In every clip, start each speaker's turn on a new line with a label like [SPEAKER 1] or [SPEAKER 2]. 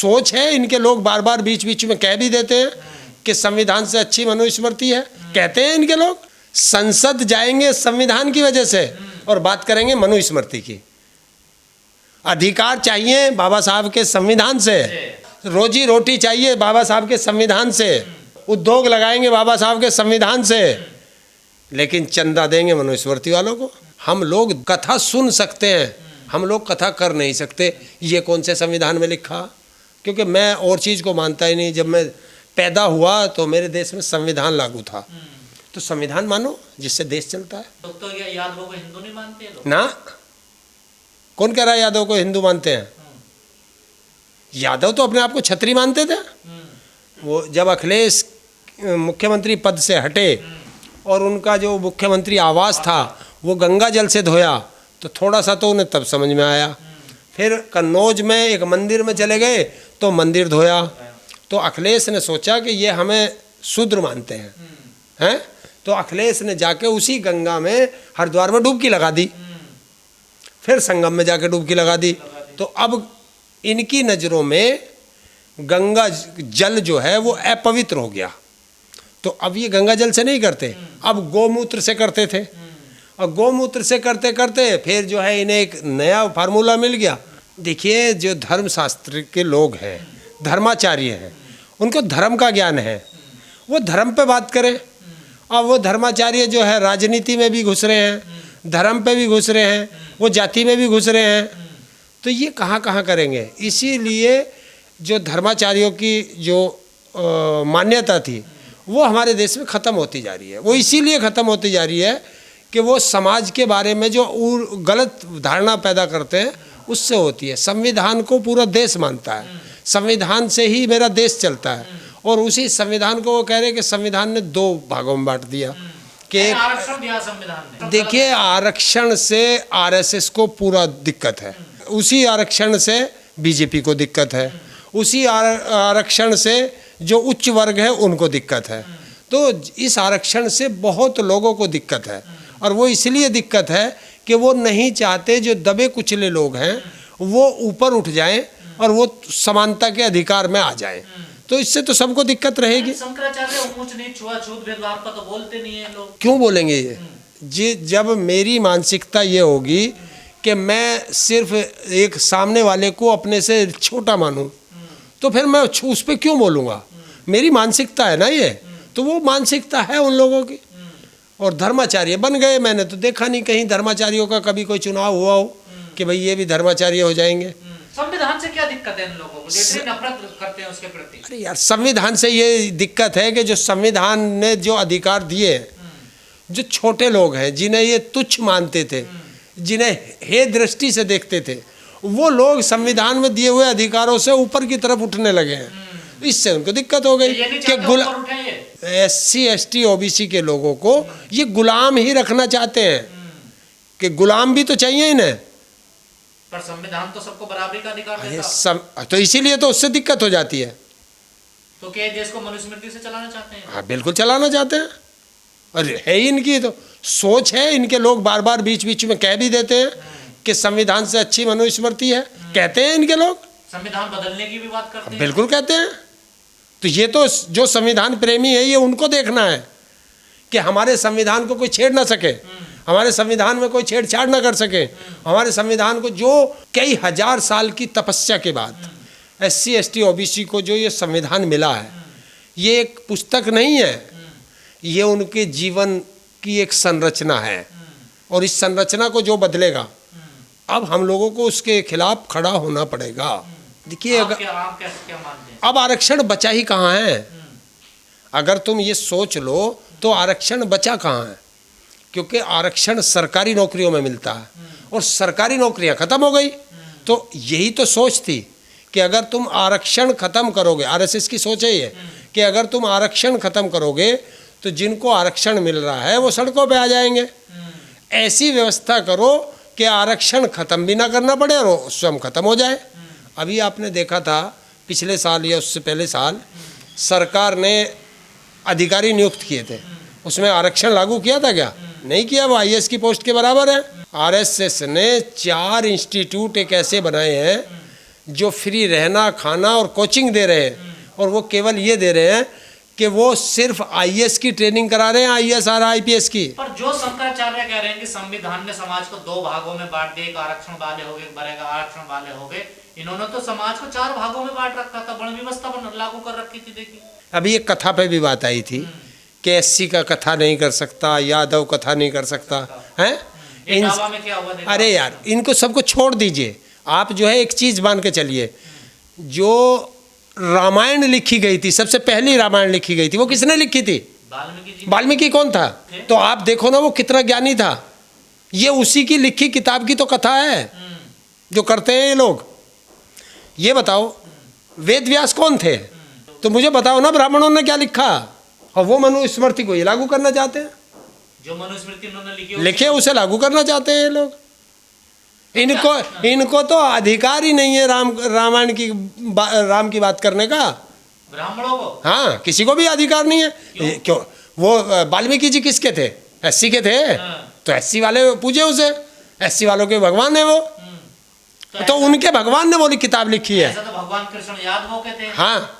[SPEAKER 1] सोच है इनके। लोग बार बार बीच बीच में कह भी देते हैं कि संविधान से अच्छी मनुस्मृति है, कहते हैं इनके लोग। संसद जाएंगे संविधान की वजह से और बात करेंगे मनुस्मृति की। अधिकार चाहिए बाबा साहब के संविधान से, रोजी रोटी चाहिए बाबा साहब के संविधान से, उद्योग लगाएंगे बाबा साहब के संविधान से, लेकिन चंदा देंगे मनुस्मृति वालों को। हम लोग कथा सुन सकते हैं, हम लोग कथा कर नहीं सकते। ये कौन से संविधान में लिखा? क्योंकि मैं और चीज़ को मानता ही नहीं। जब मैं पैदा हुआ तो मेरे देश में संविधान लागू था, तो संविधान मानो जिससे देश चलता है।
[SPEAKER 2] तो यादवों को हिंदू नहीं मानते हैं लोग?
[SPEAKER 1] ना, कौन कह रहा है यादव को हिंदू मानते हैं? यादव तो अपने आप को छत्री मानते थे। वो जब अखिलेश मुख्यमंत्री पद से हटे और उनका जो मुख्यमंत्री आवास था वो गंगा जल से धोया, तो थोड़ा सा तो उन्हें तब समझ में आया। फिर कन्नौज में एक मंदिर में चले गए तो मंदिर धोया, तो अखिलेश ने सोचा कि ये हमें शूद्र मानते हैं। तो अखिलेश ने जाके उसी गंगा में हरिद्वार में डुबकी लगा दी, फिर संगम में जाके डुबकी लगा दी। तो अब इनकी नज़रों में गंगा जल जो है वो अपवित्र हो गया। तो अब ये गंगा जल से नहीं करते, अब गोमूत्र से करते थे। और गोमूत्र से करते करते फिर जो है इन्हें एक नया फार्मूला मिल गया। देखिए, जो धर्मशास्त्र के लोग हैं, धर्माचार्य हैं, उनको धर्म का ज्ञान है, वो धर्म पे बात करें। और वो धर्माचार्य जो है राजनीति में भी घुस रहे हैं, धर्म पे भी घुस रहे हैं, वो जाति में भी घुस रहे हैं, तो ये कहाँ कहाँ करेंगे। इसीलिए जो धर्माचार्यों की जो मान्यता थी वो हमारे देश में ख़त्म होती जा रही है। वो इसीलिए ख़त्म होती जा रही है कि वो समाज के बारे में जो गलत धारणा पैदा करते हैं उससे होती है। संविधान को पूरा देश मानता है, संविधान से ही मेरा देश चलता है, और उसी संविधान को वो कह रहे हैं कि संविधान ने 2 भागों में बांट दिया कि
[SPEAKER 2] आरक्षण दिया संविधान ने।
[SPEAKER 1] देखिए, आरक्षण से आरएसएस को पूरा दिक्कत है, उसी आरक्षण से बीजेपी को दिक्कत है, उसी आरक्षण से जो उच्च वर्ग है उनको दिक्कत है। तो इस आरक्षण से बहुत लोगों को दिक्कत है, और वो इसलिए दिक्कत है कि वो नहीं चाहते जो दबे कुचले लोग हैं वो ऊपर उठ जाएं और वो समानता के अधिकार में आ जाएं। तो इससे तो सबको दिक्कत रहेगी।
[SPEAKER 2] शंकराचार्य ऊंच नीच छुआछूत भेदभाव का तो बोलते नहीं है लोग।
[SPEAKER 1] क्यों बोलेंगे ये? जी, जब मेरी मानसिकता ये होगी कि मैं सिर्फ एक सामने वाले को अपने से छोटा मानूं, तो फिर मैं उस पर क्यों बोलूँगा? मेरी मानसिकता है ना ये, तो वो मानसिकता है उन लोगों की। और धर्माचार्य बन गए। मैंने तो देखा नहीं कहीं धर्माचार्यों का कभी कोई चुनाव हुआ हो कि भाई ये भी धर्माचार्य हो जाएंगे।
[SPEAKER 2] संविधान से क्या दिक्कत है इन लोगों को? नफरत करते हैं उसके प्रति।
[SPEAKER 1] अरे यार, संविधान से ये दिक्कत है कि जो संविधान ने जो अधिकार दिए, जो छोटे लोग हैं जिन्हें ये तुच्छ मानते थे, जिन्हें हे दृष्टि से देखते थे, वो लोग संविधान में दिए हुए अधिकारों से ऊपर की तरफ उठने लगे हैं। इससे उनको दिक्कत हो गई कि SC ST OBC के लोगों को ये गुलाम ही रखना चाहते हैं, कि गुलाम भी तो चाहिए इन्हें।
[SPEAKER 2] पर संविधान तो सबको बराबरी का अधिकार देता है।
[SPEAKER 1] तो इसीलिए तो उससे दिक्कत हो जाती है।
[SPEAKER 2] तो क्या देश को मनुस्मृति से चलाना चाहते हैं?
[SPEAKER 1] हाँ, बिल्कुल चलाना चाहते हैं। अरे है इनकी तो सोच है इनके। लोग बार बार बीच बीच में कह भी देते हैं कि संविधान से अच्छी मनुस्मृति है, कहते हैं इनके लोग।
[SPEAKER 2] संविधान बदलने की भी बात करते हैं।
[SPEAKER 1] बिल्कुल कहते हैं। तो ये तो जो संविधान प्रेमी है ये उनको देखना है कि हमारे संविधान को कोई छेड़ ना सके, हमारे संविधान में कोई छेड़छाड़ ना कर सके। हमारे संविधान को जो कई हजार साल की तपस्या के बाद SC ST OBC को जो ये संविधान मिला है, ये एक पुस्तक नहीं है, ये उनके जीवन की एक संरचना है। और इस संरचना को जो बदलेगा, अब हम लोगों को उसके खिलाफ खड़ा होना पड़ेगा। देखिए,
[SPEAKER 2] आप क्या मानते हैं?
[SPEAKER 1] अब आरक्षण बचा ही कहाँ है? अगर तुम ये सोच लो तो आरक्षण बचा कहाँ है? क्योंकि आरक्षण सरकारी नौकरियों में मिलता है और सरकारी नौकरियां खत्म हो गई। तो यही तो सोच थी कि अगर तुम आरक्षण खत्म करोगे, RSS की सोच है ये कि अगर तुम आरक्षण खत्म करोगे तो जिनको आरक्षण मिल रहा है वो सड़कों पे आ जाएंगे। ऐसी व्यवस्था करो कि आरक्षण खत्म भी ना करना पड़े और स्वयं खत्म हो जाए। अभी आपने देखा था पिछले साल या उससे पहले साल सरकार ने अधिकारी नियुक्त किए थे, उसमें आरक्षण लागू किया था क्या? नहीं किया। वो IAS की पोस्ट के बराबर है। RSS ने 4 इंस्टीट्यूट एक ऐसे बनाए हैं जो फ्री रहना खाना और कोचिंग दे रहे हैं, और वो केवल ये दे रहे हैं कि वो सिर्फ आईएएस की ट्रेनिंग करा रहे हैं, आईएएस और आईपीएस की।
[SPEAKER 2] पर जो शंकराचार्य कह रहे हैं कि संविधान ने समाज को 2 भागों में बांट दिया, एक आरक्षण वाले हो गए, एक बरेगा आरक्षण वाले हो गए, इन्होंने तो समाज को 4 भागों में बांट रखा था, वर्ण व्यवस्था लागू कर रखी थी। देखिए
[SPEAKER 1] अभी एक कथा पे भी बात आई थी कि एससी का कथा नहीं कर सकता, यादव कथा नहीं कर सकता है।
[SPEAKER 2] इटावा में क्या हुआ देखा?
[SPEAKER 1] अरे यार, इनको सबको छोड़ दीजिए। आप जो है एक चीज़ मान के चलिए, जो रामायण लिखी गई थी, सबसे पहली रामायण लिखी गई थी, वो किसने लिखी थी?
[SPEAKER 2] वाल्मीकि जी।
[SPEAKER 1] वाल्मीकि कौन था? तो आप देखो ना वो कितना ज्ञानी था। ये उसी की लिखी किताब की तो कथा है जो करते हैं ये लोग। ये बताओ वेद व्यास कौन थे? तो मुझे बताओ ना ब्राह्मणों ने क्या लिखा, और वो मनुस्मृति को ये लागू करना चाहते हैं।
[SPEAKER 2] जो मनुस्मृति उन्होंने
[SPEAKER 1] लिखे उसे लागू करना चाहते हैं ये लोग। इनको तो अधिकार ही नहीं है रामायण की राम की बात करने का।
[SPEAKER 2] ब्राह्मणों को?
[SPEAKER 1] हाँ, किसी को भी अधिकार नहीं है। क्यों? वो वाल्मीकि जी किसके थे? एससी के थे। तो एससी वाले पूजे उसे, एससी वालों के भगवान है वो। तो उनके भगवान ने वो किताब लिखी है।
[SPEAKER 2] ऐसा तो भगवान कृष्ण यादव के थे।
[SPEAKER 1] हाँ,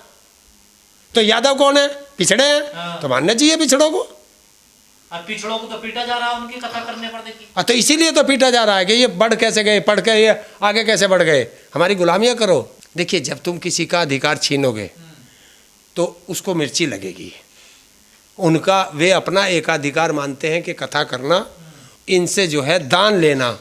[SPEAKER 1] तो यादव कौन है? पिछड़े हैं। तो मानना चाहिए पिछड़ों को।
[SPEAKER 2] अब पिछड़ों को तो पीटा जा रहा है उनकी कथा करने पर। देखिए
[SPEAKER 1] तो इसीलिए तो पीटा जा रहा है कि ये बढ़ कैसे गए, पढ़ के ये आगे कैसे बढ़ गए, हमारी गुलामियाँ करो। देखिए, जब तुम किसी का अधिकार छीनोगे तो उसको मिर्ची लगेगी। उनका वे अपना एकाधिकार मानते हैं कि कथा करना, इनसे जो है दान लेना,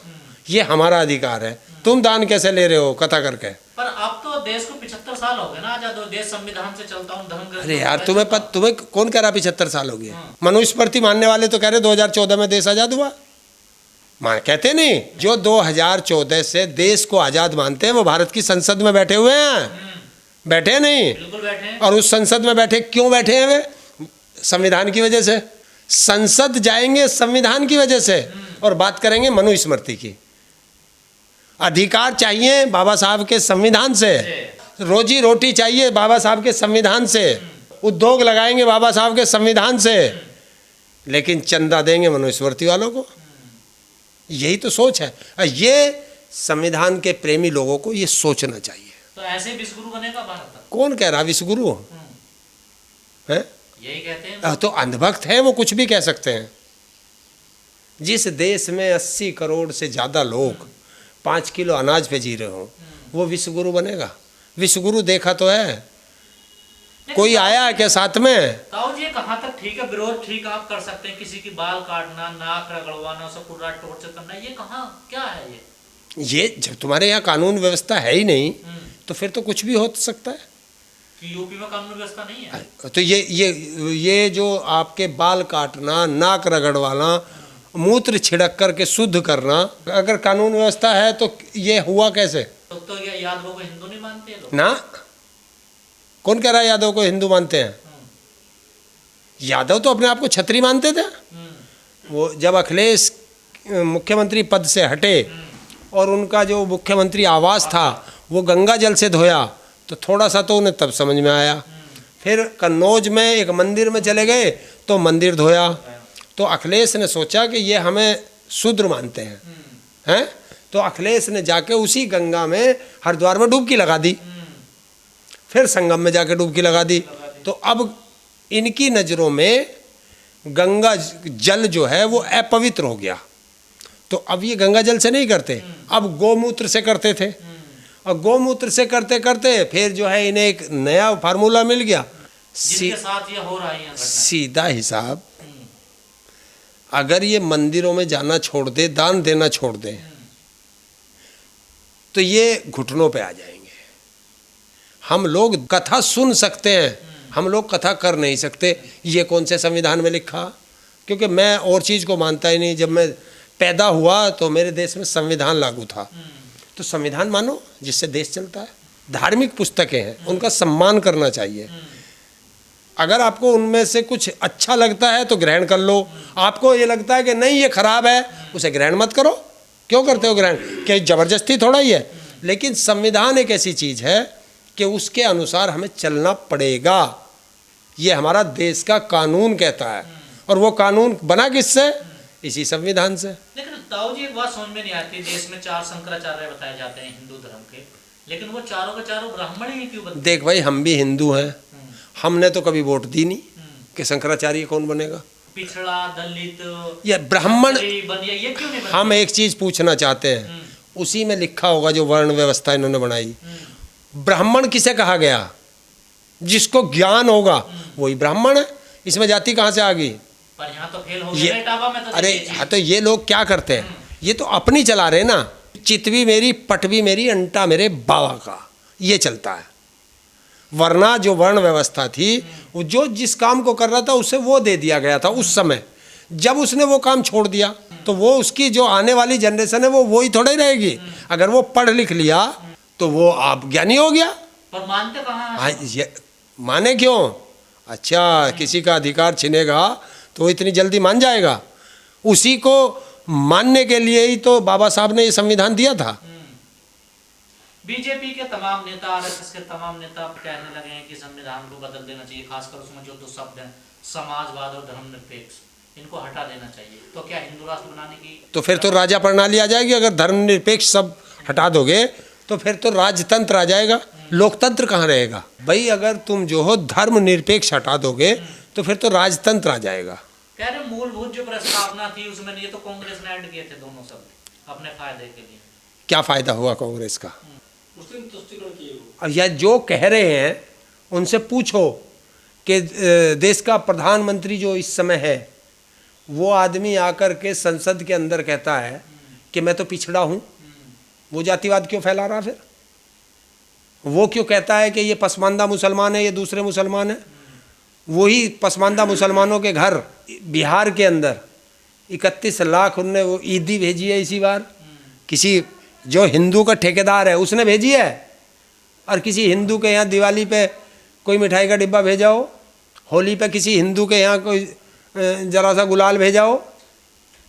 [SPEAKER 1] ये हमारा अधिकार है। तुम दान कैसे ले रहे हो कथा करके?
[SPEAKER 2] पर अब तो देश को 75 साल हो गए ना आजाद, देश संविधान से चलता हूँ, धर्म।
[SPEAKER 1] अरे यार, तुम्हें कौन कह रहा 75 साल हो गए? मनुस्मृति मानने वाले तो कह रहे 2014 में देश आज़ाद हुआ। कहते नहीं, जो 2014 से देश को आज़ाद मानते हैं वो भारत की संसद में बैठे हुए हैं। बैठे नहीं?
[SPEAKER 2] बिल्कुल बैठे हैं। और
[SPEAKER 1] उस संसद में बैठे क्यों बैठे हैं वे? संविधान की वजह से। संसद जाएंगे संविधान की वजह से, और बात करेंगे मनुस्मृति की। अधिकार चाहिए बाबा साहब के संविधान से, रोजी रोटी चाहिए बाबा साहब के संविधान से, उद्योग लगाएंगे बाबा साहब के संविधान से, लेकिन चंदा देंगे मनुस्मृति वालों को। यही तो सोच है। ये संविधान के प्रेमी लोगों को ये सोचना चाहिए।
[SPEAKER 2] तो ऐसे विश्वगुरु बनेगा भारत?
[SPEAKER 1] कौन कह रहा विश्वगुरु है?
[SPEAKER 2] यही कहते हैं।
[SPEAKER 1] तो अंधभक्त है, वो कुछ भी कह सकते हैं। जिस देश में 80 करोड़ से ज़्यादा लोग 5 किलो अनाज पे जी रहे हो, वो विश्वगुरु बनेगा? विश्वगुरु देखा तो है? कोई आया है क्या साथ में?
[SPEAKER 2] ताऊ जी, कहाँ तक ठीक है? विरोध ठीक आप कर सकते हैं, किसी की बाल काटना, नाक रगड़वाना, उसे पूरा टॉर्चर करना, ये कहाँ क्या है? ये
[SPEAKER 1] जब तुम्हारे यहाँ कानून व्यवस्था है ही नहीं, तो फिर तो कुछ भी हो सकता है।
[SPEAKER 2] कि यूपी में कानून व्यवस्था नहीं है?
[SPEAKER 1] तो ये जो आपके बाल काटना, नाक रगड़वाना, मूत्र छिड़क करके शुद्ध करना, अगर कानून व्यवस्था है तो ये हुआ कैसे?
[SPEAKER 2] तो ये यादवों को हिंदू नहीं मानते लोग
[SPEAKER 1] ना? कौन कह रहा है यादव को हिंदू मानते हैं? यादव तो अपने आप को छत्री मानते थे। वो जब अखिलेश मुख्यमंत्री पद से हटे और उनका जो मुख्यमंत्री आवास था वो गंगा जल से धोया, तो थोड़ा सा तो उन्हें तब समझ में आया। फिर कन्नौज में एक मंदिर में चले गए तो मंदिर धोया, तो अखिलेश ने सोचा कि ये हमें शूद्र मानते हैं। तो अखिलेश ने जाके उसी गंगा में हरिद्वार में डुबकी लगा दी, फिर संगम में जाके डुबकी लगा दी। तो अब इनकी नज़रों में गंगा जल जो है वो अपवित्र हो गया। तो अब ये गंगा जल से नहीं करते, अब गौमूत्र से करते थे। और गौमूत्र से करते करते फिर जो है इन्हें एक नया फार्मूला मिल गया।
[SPEAKER 2] जिसके साथ ये हो रहा है
[SPEAKER 1] सीधा हिसाब, अगर ये मंदिरों में जाना छोड़ दे, दान देना छोड़ दे, तो ये घुटनों पे आ जाएंगे। हम लोग कथा सुन सकते हैं, हम लोग कथा कर नहीं सकते। ये कौन से संविधान में लिखा? क्योंकि मैं और चीज़ को मानता ही नहीं। जब मैं पैदा हुआ तो मेरे देश में संविधान लागू था, तो संविधान मानो जिससे देश चलता है। धार्मिक पुस्तकें हैं, उनका सम्मान करना चाहिए। अगर आपको उनमें से कुछ अच्छा लगता है तो ग्रहण कर लो, आपको ये लगता है कि नहीं ये खराब है, उसे ग्रहण मत करो। क्यों करते हो ग्रहण? क्या ज़बरदस्ती थोड़ा ही है? लेकिन संविधान एक ऐसी चीज़ है कि उसके अनुसार हमें चलना पड़ेगा। ये हमारा देश का कानून कहता है, और वो कानून बना किससे? इसी संविधान से।
[SPEAKER 2] लेकिन ताऊ जी, एक बात समझ में नहीं आती, देश में 4 शंकराचार्य बताए जाते हैं हिंदू धर्म के, लेकिन वो चारों के चारों ब्राह्मण ही क्यों बनते?
[SPEAKER 1] देख भाई, हम भी हिंदू हैं, हमने तो कभी वोट दी नहीं कि शंकराचार्य कौन बनेगा।
[SPEAKER 2] पिछड़ा, दलित
[SPEAKER 1] ये ब्राह्मण,
[SPEAKER 2] बनिया, ये क्यों नहीं बनते?
[SPEAKER 1] हम एक चीज पूछना चाहते हैं, उसी में लिखा होगा जो वर्ण व्यवस्था इन्होंने बनाई, ब्राह्मण किसे कहा गया? जिसको ज्ञान होगा वही ब्राह्मण है। इसमें जाति कहाँ से आ गई?
[SPEAKER 2] पर यहाँ तो फेल हो गया ना इटावा में तो।
[SPEAKER 1] अरे हाँ, तो ये लोग क्या करते हैं, ये तो अपनी चला रहे ना, चितवी मेरी पटवी मेरी अंटा मेरे बाबा का, ये चलता है। वरना जो वर्ण व्यवस्था थी, वो जो जिस काम को कर रहा था उसे वो दे दिया गया था उस समय। जब उसने वो काम छोड़ दिया तो वो उसकी जो आने वाली जनरेशन है वो वही थोड़ा ही रहेगी। अगर वो पढ़ लिख लिया तो वो आप ज्ञानी हो गया।
[SPEAKER 2] पर मानते कहाँ?
[SPEAKER 1] हाँ, ये माने क्यों? अच्छा, किसी का अधिकार छिनेगा तो वो इतनी जल्दी मान जाएगा? उसी को मानने के लिए ही तो बाबा साहब ने ये संविधान दिया था।
[SPEAKER 2] बीजेपी के तमाम नेता, आरएसएस के तमाम नेता कहने लगे हैं कि संविधान को बदल देना चाहिए, खासकर उसमें जो 2 शब्द हैं, समाजवाद और धर्मनिरपेक्ष, इनको हटा देना चाहिए। तो क्या हिंदू राष्ट्र बनाने की?
[SPEAKER 1] तो फिर तो राजा प्रणाली आ जाएगी। अगर धर्मनिरपेक्ष सब हटा दोगे तो फिर तो राजतंत्र आ जाएगा, लोकतंत्र कहाँ रहेगा भाई? अगर तुम जो हो धर्मनिरपेक्ष हटा दोगे तो फिर तो राजतंत्र आ जाएगा।
[SPEAKER 2] कह रहे मूलभूत जो प्रस्तावना थी उसमें ये तो कांग्रेस ने ऐड किए थे दोनों शब्द अपने फायदे के लिए।
[SPEAKER 1] क्या फायदा हुआ कांग्रेस का? अब यह जो कह रहे हैं उनसे पूछो कि देश का प्रधानमंत्री जो इस समय है, वो आदमी आकर के संसद के अंदर कहता है कि मैं तो पिछड़ा हूँ, वो जातिवाद क्यों फैला रहा? फिर वो क्यों कहता है कि ये पसमानदा मुसलमान है, ये दूसरे मुसलमान है? वही पसमानदा मुसलमानों के घर बिहार के अंदर 31 लाख उनने वो ईदी भेजी है इसी बार। किसी जो हिंदू का ठेकेदार है उसने भेजी है, और किसी हिंदू के यहाँ दिवाली पे कोई मिठाई का डिब्बा भेजा हो, होली पे किसी हिंदू के यहाँ कोई जरा सा गुलाल भेजा हो।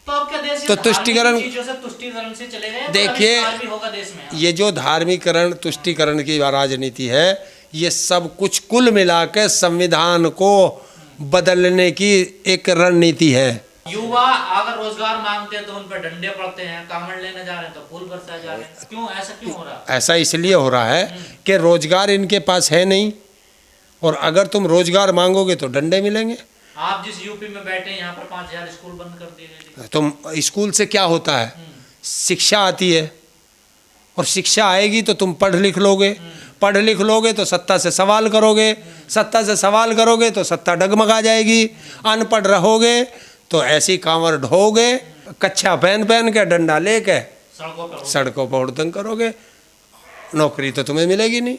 [SPEAKER 2] तो अब क्या देश
[SPEAKER 1] तो तुष्टिकरण,
[SPEAKER 2] चीजों से तुष्टिकरण से चले गए?
[SPEAKER 1] देखिए
[SPEAKER 2] भी होगा देश में।
[SPEAKER 1] ये जो धार्मिकरण तुष्टिकरण की राजनीति है, ये सब कुछ कुल मिला के संविधान को बदलने की एक रणनीति है।
[SPEAKER 2] युवा अगर रोजगार मांगते हैं तो उन पर डंडे पड़ते हैं, कामड़ लेने जा रहे हैं तो फूल बरसाए जा रहे हैं। क्यों ऐसा क्यों हो रहा है?
[SPEAKER 1] ऐसा इसलिए हो रहा है कि रोजगार इनके पास है नहीं, और अगर तुम रोजगार मांगोगे तो डंडे मिलेंगे।
[SPEAKER 2] आप जिस यूपी में बैठे हैं यहाँ पर 5000 स्कूल बंद कर दिए गए।
[SPEAKER 1] तुम स्कूल से क्या होता है? शिक्षा आती है, और शिक्षा आएगी तो तुम पढ़ लिख लोगे, पढ़ लिख लोगे तो सत्ता से सवाल करोगे, सत्ता से सवाल करोगे तो सत्ता डगमगा जाएगी। अनपढ़ रहोगे तो ऐसी कांवर ढोगे, कच्छा पहन पहन के डंडा लेके सड़कों पर हुड़दंग करोगे, नौकरी तो तुम्हें मिलेगी नहीं।